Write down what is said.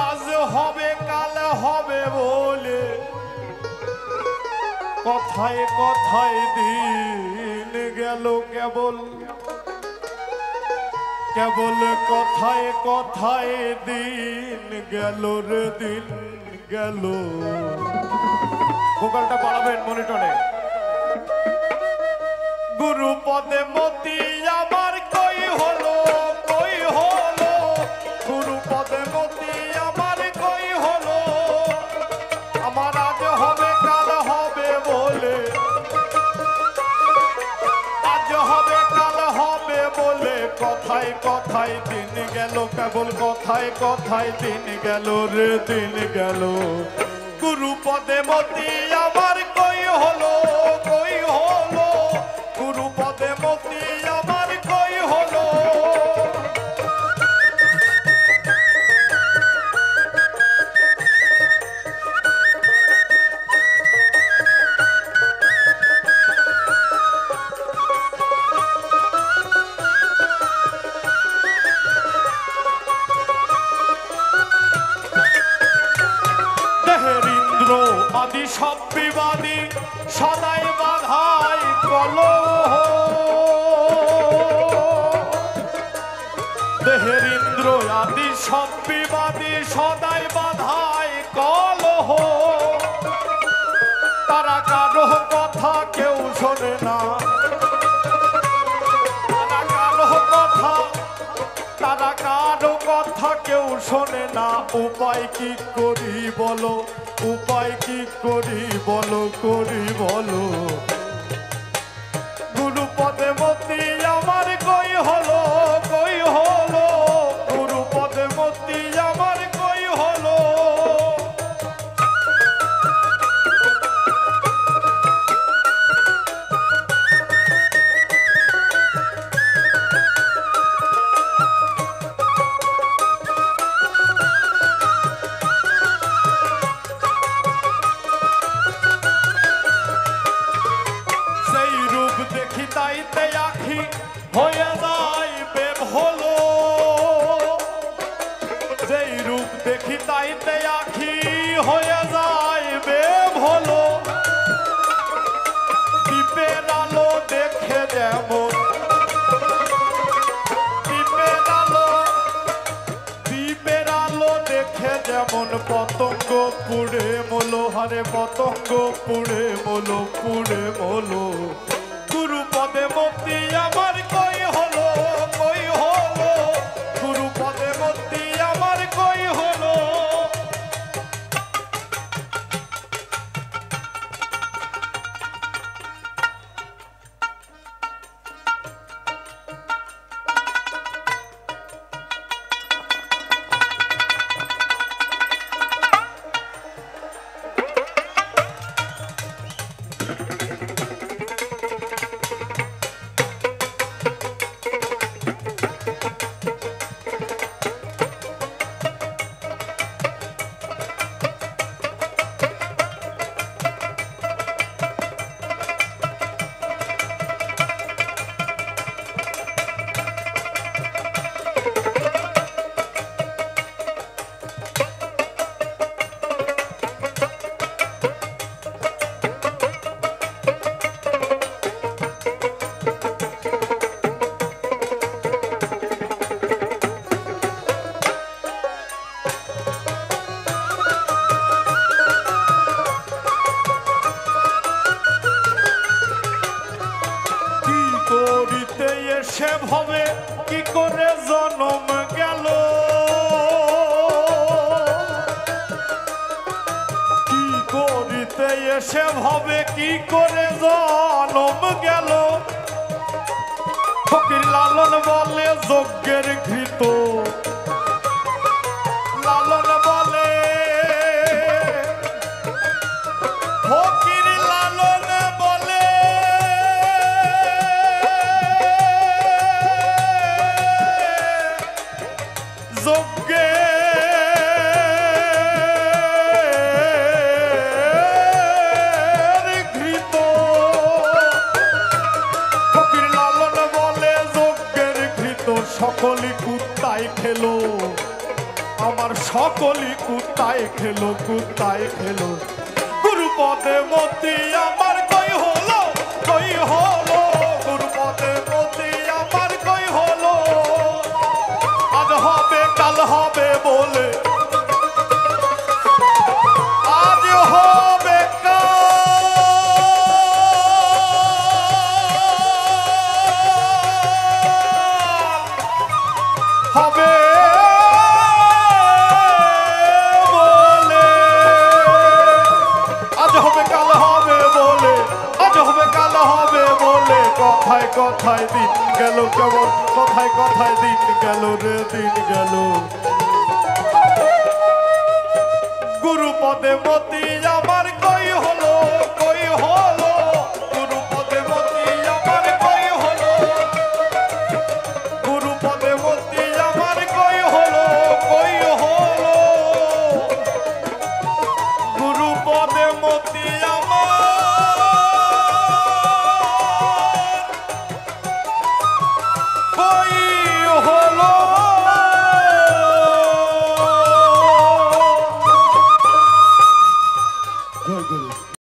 আজ হবে কাল হবে বলে কথায় কথায় দিন গেল কেবল কেবল কথায় কথায় দিন গেল রে দিন গেল। ভোকালটা বাড়াবেন মনিটরে। গুরু পদে মতি আমার কই হলো গুরু পদে মতি আমার কই হলো। আমার আজ হবে কাল হবে বলে আজ হবে কাল হবে বলে কথায় কথায় দিন গেল কেবল কথায় কথায় দিন গেল রে দিন গেল। গুরু পদে মতি আমার কই হলো গুরু পদে মতি আমার কই হলো। আদি সব বিবাদী সদাই বাধাই কলহ। দেহের ইন্দ্র আদি সব বিবাদী সদাই বাধাই কলহ। তারা কারো কথা কেউ শোনে না তারা কারো কথা কেউ শোনে না। উপায় কি করি বলো উপায় কি করি বলো গুরু পদে মতি আমার কই হলো গুরু পদে মতি আমার কই হলো। দেখিতাইতে আখি হয়ে যায় বেব হলো। যেই রূপ দেখিতাইতে আখি হয়ে যায় বেব হলো। দীপের আলো দেখে যেমন দীপের আলো দেখে যেমন পতঙ্গ পুড়ে মলো হারে পতঙ্গ পুড়ে মলো গুরু পদে মতি আমার কই হলো গুরু পদে মতি আমার কই হলো। সে ভাবে কি করে জন্ম গেল কি করিতে এসে ভাবে কি করে জন্ম গেল। ফকির লালন বলে যজ্ঞের ঘৃত লালন বলে ফকির লালন বলে যজ্ঞের ঘৃত ফকির লালন বলে যজ্ঞের ঘৃত সকলে কুত্তায় খেলো আমার সকলই কুত্তায় খেলো গুরুপদে মতি আমার কই হলো গুরুপদে মতি আমার কই হলো আজ হবে কাল হবে বলে আজ হবে হবে কথায় কথায় দিন গেল কেমন কথায় কথায় দিন গেল রে দিন গেল গুরুপদে মতি আমার